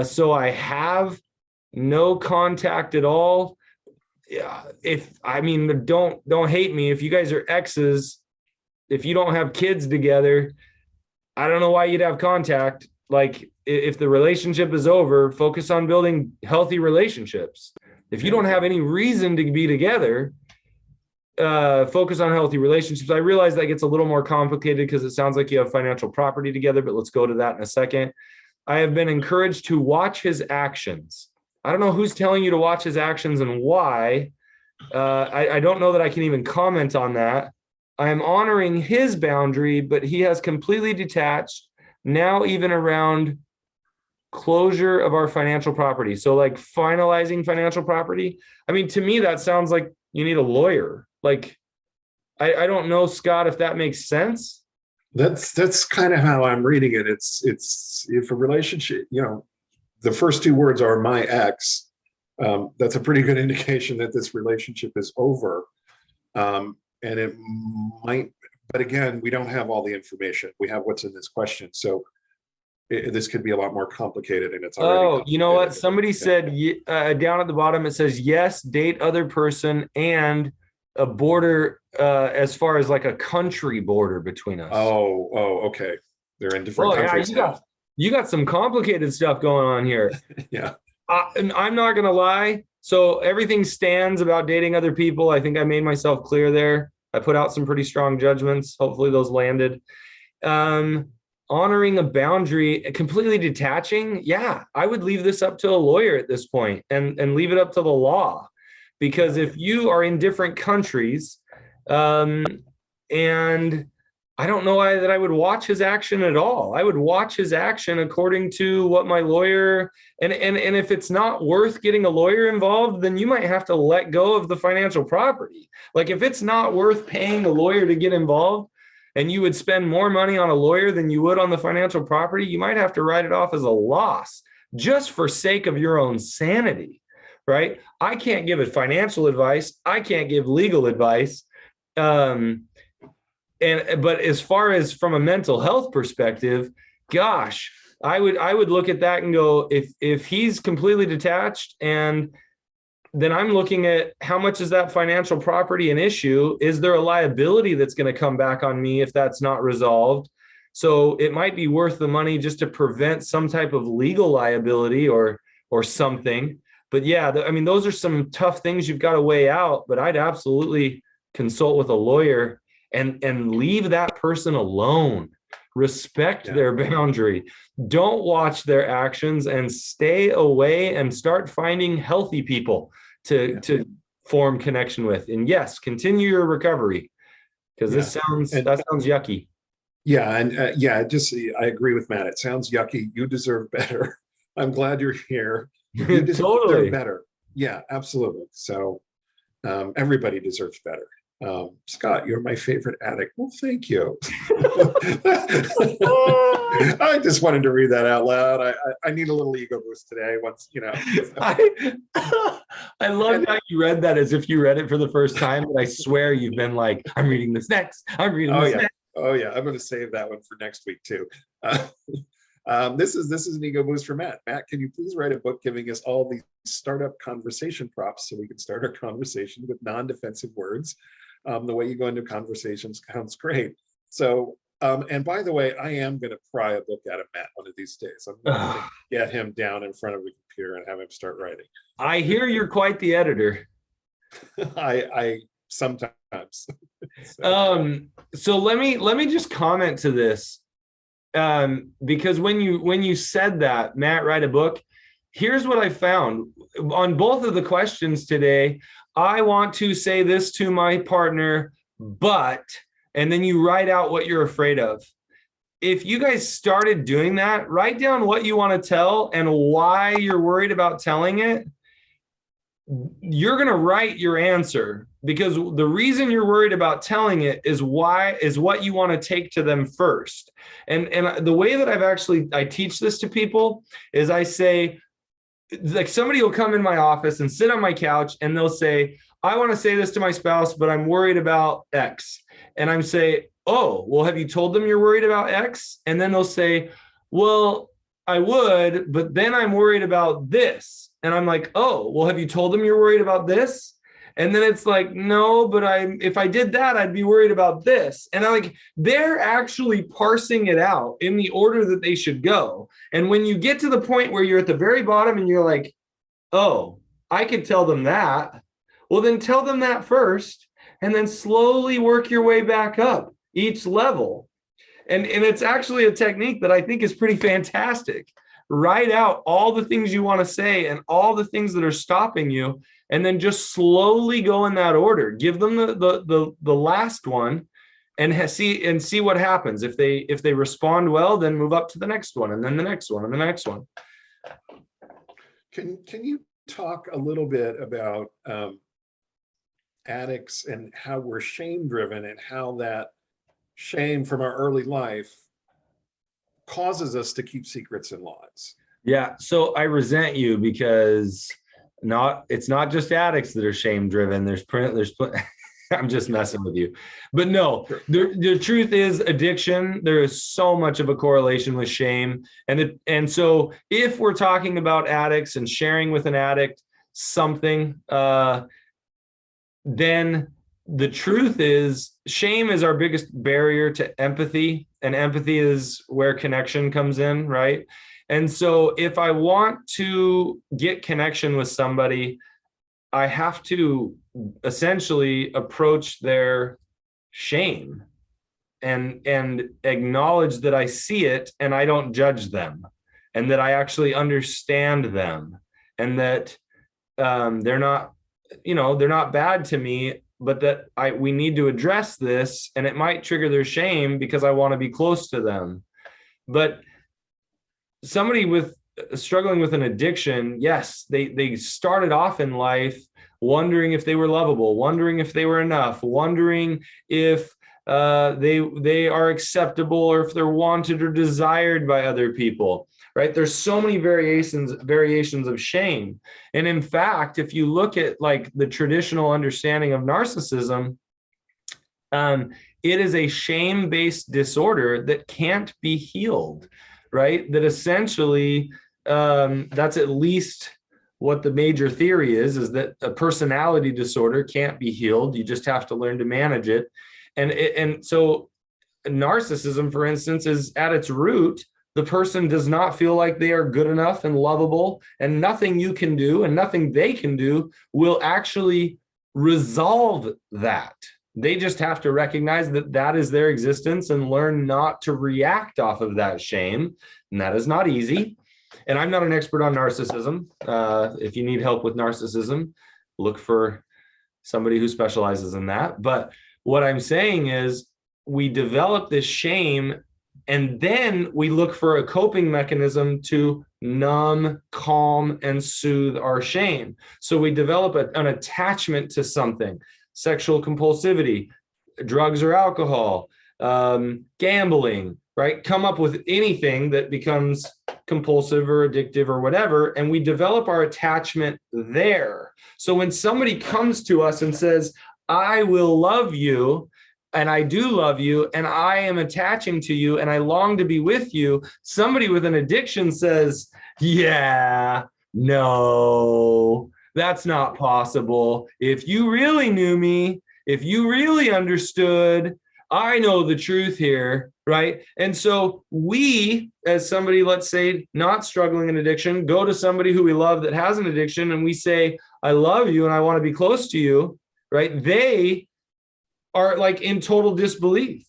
So I have no contact at all. Yeah, don't hate me. If you guys are exes, if you don't have kids together, I don't know why you'd have contact. Like, if the relationship is over, focus on building healthy relationships. If you don't have any reason to be together, focus on healthy relationships. I realize that gets a little more complicated because it sounds like you have financial property together, but let's go to that in a second. I have been encouraged to watch his actions. I don't know who's telling you to watch his actions and why. I don't know that I can even comment on that. I am honoring his boundary, but he has completely detached now, even around closure of our financial property. So like finalizing financial property. I mean, to me, that sounds like you need a lawyer. Like, I don't know, Scott, if that makes sense.
That's kind of how I'm reading it. It's if a relationship, the first two words are my ex, that's a pretty good indication that this relationship is over. And it might, but again, we don't have all the information. We have what's in this question. So this could be a lot more complicated, and it's already.
Oh, you know what? Somebody said down at the bottom, it says, yes, date other person and a border as far as like a country border between us.
Oh, okay. They're in different countries.
Yeah, you got some complicated stuff going on here.
Yeah.
And I'm not going to lie. So everything stands about dating other people. I think I made myself clear there. I put out some pretty strong judgments. Hopefully those landed. Honoring a boundary, completely detaching. Yeah, I would leave this up to a lawyer at this point and leave it up to the law. Because if you are in different countries, and I don't know that I would watch his action at all. I would watch his action according to what my lawyer, and if it's not worth getting a lawyer involved, then you might have to let go of the financial property. Like, if it's not worth paying a lawyer to get involved, and you would spend more money on a lawyer than you would on the financial property, you might have to write it off as a loss just for sake of your own sanity, right? I can't give financial advice. I can't give legal advice. But as far as from a mental health perspective, gosh, I would look at that and go, if he's completely detached, and then I'm looking at how much is that financial property an issue? Is there a liability that's going to come back on me if that's not resolved? So it might be worth the money just to prevent some type of legal liability or something. But yeah, I mean, those are some tough things you've got to weigh out, but I'd absolutely consult with a lawyer and leave that person alone. Respect their boundary. Don't watch their actions and stay away and start finding healthy people to form connection with. And yes, continue your recovery, because that sounds yucky.
Yeah. And I agree with Matt. It sounds yucky. You deserve better. I'm glad you're here. You deserve better. Yeah, absolutely. So everybody deserves better. Scott, you're my favorite addict. Well, thank you. I just wanted to read that out loud. I need a little ego boost today. Once, you know.
I, I love how you read that as if you read it for the first time. But I swear you've been like, I'm reading this next. I'm reading
Oh
this
yeah.
next.
Oh yeah. I'm going to save that one for next week too. This is an ego boost for Matt. Matt, can you please write a book giving us all these startup conversation props so we can start our conversation with non-defensive words? The way you go into conversations sounds great. So, and by the way, I am going to pry a book out of Matt one of these days. I'm going to get him down in front of a computer and have him start writing.
I hear you're quite the editor.
I sometimes.
So let me just comment to this. Because when you said that, Matt, write a book, here's what I found on both of the questions today. I want to say this to my partner, but, and then you write out what you're afraid of. If you guys started doing that, write down what you want to tell and why you're worried about telling it. You're going to write your answer, because the reason you're worried about telling it is what you want to take to them first. And the way that I teach this to people is I say, like, somebody will come in my office and sit on my couch and they'll say, I want to say this to my spouse, but I'm worried about X. And I'm say, oh, well, have you told them you're worried about X? And then they'll say, well, I would, but then I'm worried about this. And I'm like, oh, well, have you told them you're worried about this? And then it's like, no, but if I did that, I'd be worried about this. And they're actually parsing it out in the order that they should go. And when you get to the point where you're at the very bottom and you're like, oh, I could tell them that. Well, then tell them that first, and then slowly work your way back up each level. And it's actually a technique that I think is pretty fantastic. Write out all the things you want to say and all the things that are stopping you, and then just slowly go in that order. Give them the last one and see what happens. If they respond well, then move up to the next one, and then the next one, and the next one.
Can you talk a little bit about addicts and how we're shame driven, and how that shame from our early life causes us to keep secrets and lies?
Yeah. So I resent you, because it's not just addicts that are shame driven. There's I'm just messing with you, but no, the truth is addiction. There is so much of a correlation with shame. And so if we're talking about addicts and sharing with an addict something, then the truth is shame is our biggest barrier to empathy, and empathy is where connection comes in, right? And so if I want to get connection with somebody, I have to essentially approach their shame and acknowledge that I see it and I don't judge them, and that I actually understand them, and that they're not bad to me, but that we need to address this, and it might trigger their shame because I want to be close to them. But somebody struggling with an addiction, yes, they started off in life wondering if they were lovable, wondering if they were enough, wondering if they are acceptable, or if they're wanted or desired by other people, right? There's so many variations of shame. And in fact, if you look at like the traditional understanding of narcissism, it is a shame-based disorder that can't be healed, right? That essentially, that's at least what the major theory is that a personality disorder can't be healed. You just have to learn to manage it. And so narcissism, for instance, is at its root, the person does not feel like they are good enough and lovable, and nothing you can do and nothing they can do will actually resolve that. They just have to recognize that that is their existence and learn not to react off of that shame. And that is not easy. And I'm not an expert on narcissism. If you need help with narcissism, look for somebody who specializes in that. But what I'm saying is we develop this shame, and then we look for a coping mechanism to numb, calm, and soothe our shame. So we develop an attachment to something. sexual compulsivity, drugs or alcohol, gambling, right? Come up with anything that becomes compulsive or addictive or whatever, and we develop our attachment there. So when somebody comes to us and says, I will love you, and I do love you, and I am attaching to you, and I long to be with you, somebody with an addiction says, yeah, no, that's not possible. If you really knew me, if you really understood, I know the truth here, right? And so we, as somebody, let's say, not struggling in addiction, go to somebody who we love that has an addiction, and we say, I love you and I want to be close to you, right? They are like in total disbelief.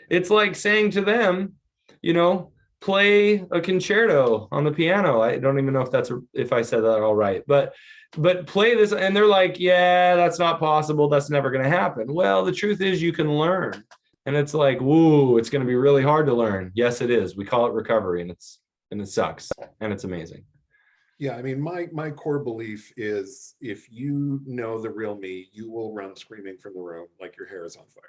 It's like saying to them, play a concerto on the piano. I don't even know if I said that all right, but play this, and they're like, yeah, that's not possible. That's never going to happen. Well, the truth is you can learn. And it's like, woo, it's going to be really hard to learn. Yes, it is. We call it recovery, and it sucks, and it's amazing.
Yeah, I mean, my core belief is if you know the real me, you will run screaming from the room like your hair is on fire.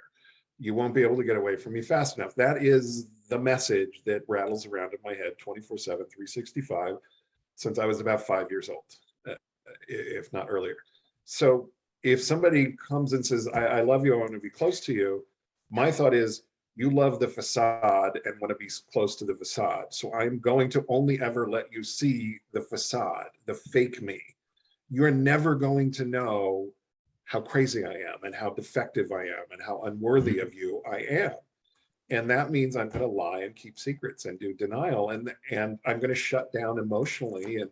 You won't be able to get away from me fast enough. That is the message that rattles around in my head 24/7, 365 since I was about 5 years old, if not earlier. So if somebody comes and says, I love you, I want to be close to you, my thought is, you love the facade and want to be close to the facade. So I'm going to only ever let you see the facade, the fake me. You're never going to know how crazy I am and how defective I am and how unworthy of you I am. And that means I'm going to lie and keep secrets and do denial. And I'm going to shut down emotionally. And,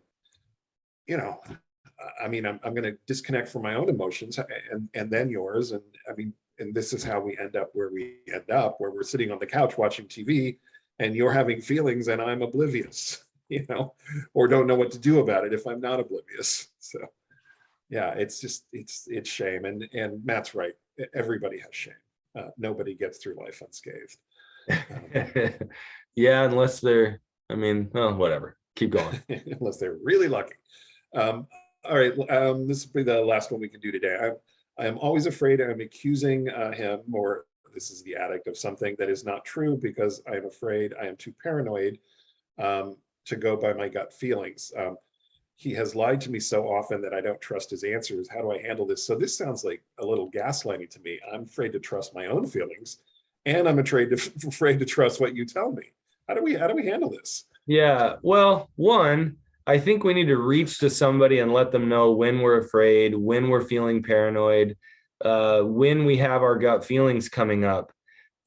I mean, I'm going to disconnect from my own emotions and then yours. And I mean, and this is how we end up where we end up, where we're sitting on the couch watching TV and you're having feelings and I'm oblivious, or don't know what to do about it if I'm not oblivious. So yeah, it's shame. And Matt's right. Everybody has shame. Nobody gets through life unscathed.
Yeah, unless they're, well, whatever. Keep going.
Unless they're really lucky. All right, this will be the last one we can do today. I am always afraid I'm accusing him, or this is the addict, of something that is not true because I'm afraid I am too paranoid to go by my gut feelings. He has lied to me so often that I don't trust his answers. How do I handle this? So this sounds like a little gaslighting to me. I'm afraid to trust my own feelings, and I'm afraid to trust what you tell me. How do we handle this?
Yeah, well, one, I think we need to reach to somebody and let them know when we're afraid, when we're feeling paranoid, when we have our gut feelings coming up.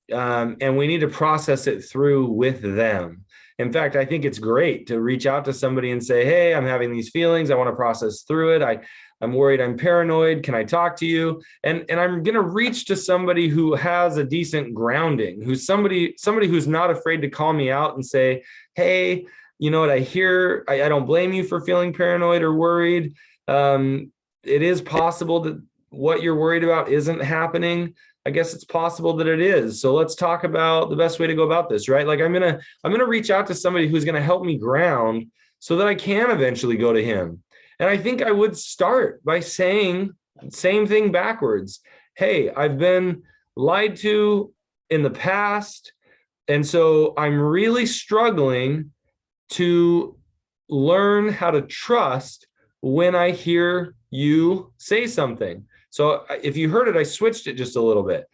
And we need to process it through with them. In fact, I think it's great to reach out to somebody and say, hey, I'm having these feelings. I want to process through it. I'm worried, I'm paranoid. Can I talk to you? And I'm going to reach to somebody who has a decent grounding, who's somebody who's not afraid to call me out and say, hey, you know what, I don't blame you for feeling paranoid or worried. It is possible that what you're worried about isn't happening. I guess it's possible that it is. So let's talk about the best way to go about this, right? Like I'm gonna reach out to somebody who's gonna help me ground so that I can eventually go to him. And I think I would start by saying same thing backwards. Hey, I've been lied to in the past, and so I'm really struggling to learn how to trust when I hear you say something. So if you heard it, I switched it just a little bit.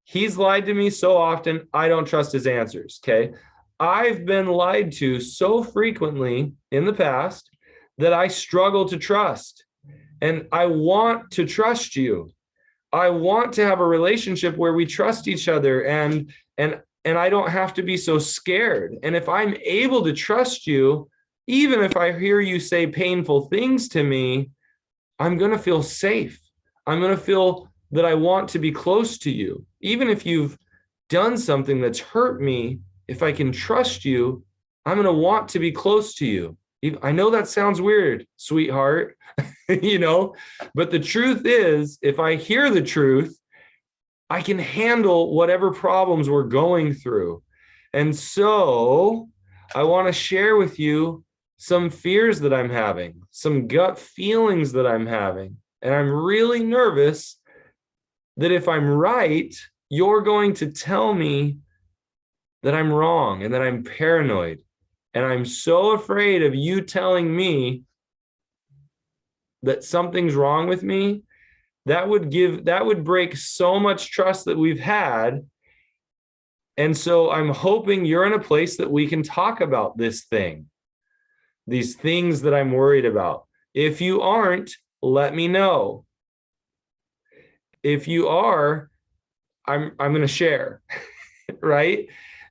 He's lied to me so often, I don't trust his answers, okay? I've been lied to so frequently in the past that I struggle to trust. And I want to trust you. I want to have a relationship where we trust each other and I don't have to be so scared. And if I'm able to trust you, even if I hear you say painful things to me, I'm going to feel safe. I'm going to feel that I want to be close to you. Even if you've done something that's hurt me, if I can trust you, I'm going to want to be close to you. I know that sounds weird, sweetheart, but the truth is, if I hear the truth, I can handle whatever problems we're going through. And so I want to share with you some fears that I'm having, some gut feelings that I'm having. And I'm really nervous that if I'm right, you're going to tell me that I'm wrong and that I'm paranoid. And I'm so afraid of you telling me that something's wrong with me. That would break so much trust that we've had. And so I'm hoping you're in a place that we can talk about these things that I'm worried about. If you aren't, let me know. If you are, I'm going to share, right?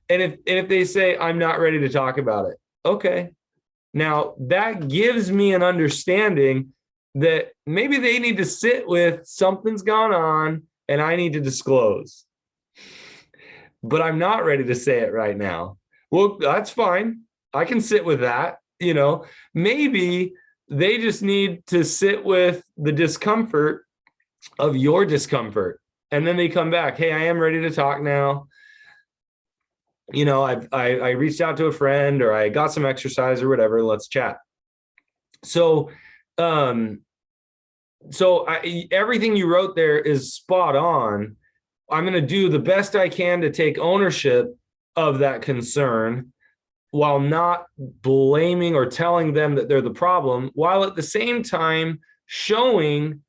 And if they say I'm not ready to talk about it, okay. Now that gives me an understanding that maybe they need to sit with something's gone on and I need to disclose. But I'm not ready to say it right now. Well, that's fine. I can sit with that. Maybe they just need to sit with the discomfort of your discomfort. And then they come back, hey, I am ready to talk now. I reached out to a friend, or I got some exercise or whatever. Let's chat. So, everything you wrote there is spot on. I'm going to do the best I can to take ownership of that concern while not blaming or telling them that they're the problem, while at the same time showing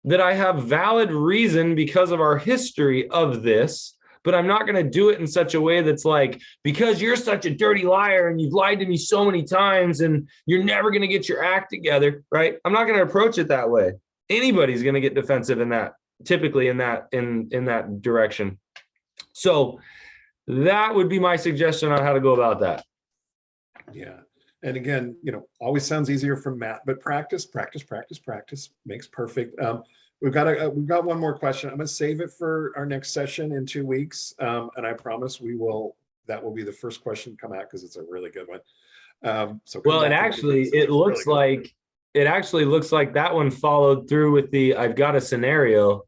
that I have valid reason because of our history of this, but I'm not going to do it in such a way that's like, because you're such a dirty liar and you've lied to me so many times and you're never going to get your act together, right? I'm not going to approach it that way. Anybody's going to get defensive in that, typically in that direction. So that would be my suggestion on how to go about that.
Yeah. And again, always sounds easier from Matt, but practice makes perfect. We've got one more question. I'm going to save it for our next session in 2 weeks. And I promise that will be the first question to come out, because it's a really good one.
Well, it actually looks like that one followed through with the I've got a scenario.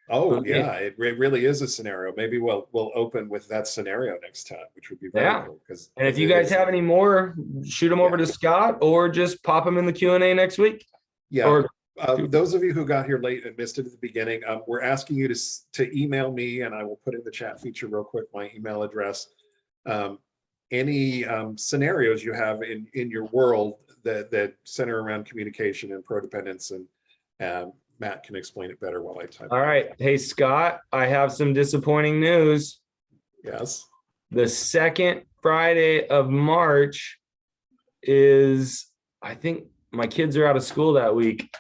Oh yeah, it really is a scenario. Maybe we'll open with that scenario next time, which would be very cool.
And if you guys have any more, shoot them over to Scott, or just pop them in the Q&A next week.
Yeah. Or those of you who got here late and missed it at the beginning, we're asking you to email me, and I will put in the chat feature real quick my email address. Any scenarios you have in your world that center around communication and prodependence, and Matt can explain it better while I type.
All right. Hey, Scott, I have some disappointing news.
Yes.
The second Friday of March is, I think my kids are out of school that week.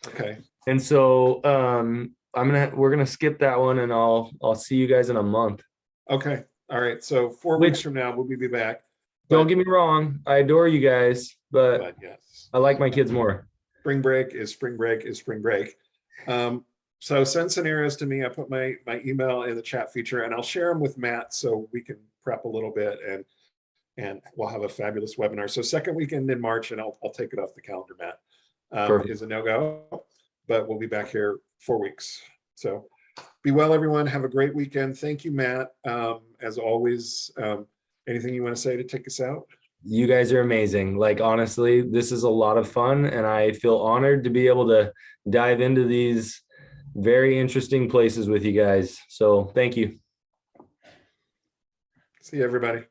Okay.
And so we're gonna skip that one, and I'll see you guys in a month.
Okay. All right. So 4 weeks from now, we'll be back.
Don't get me wrong. I adore you guys, but
yes,
I like my kids more.
Spring break is spring break is spring break. So send scenarios to me. I put my email in the chat feature, and I'll share them with Matt so we can prep a little bit, and we'll have a fabulous webinar. So second weekend in March, and I'll take it off the calendar, Matt. Is a no-go, but we'll be back here 4 weeks. So be well, everyone. Have a great weekend. Thank you, Matt. As always, anything you want to say to take us out?
You guys are amazing. Like, honestly, this is a lot of fun, and I feel honored to be able to dive into these very interesting places with you guys. So thank you.
See you, everybody.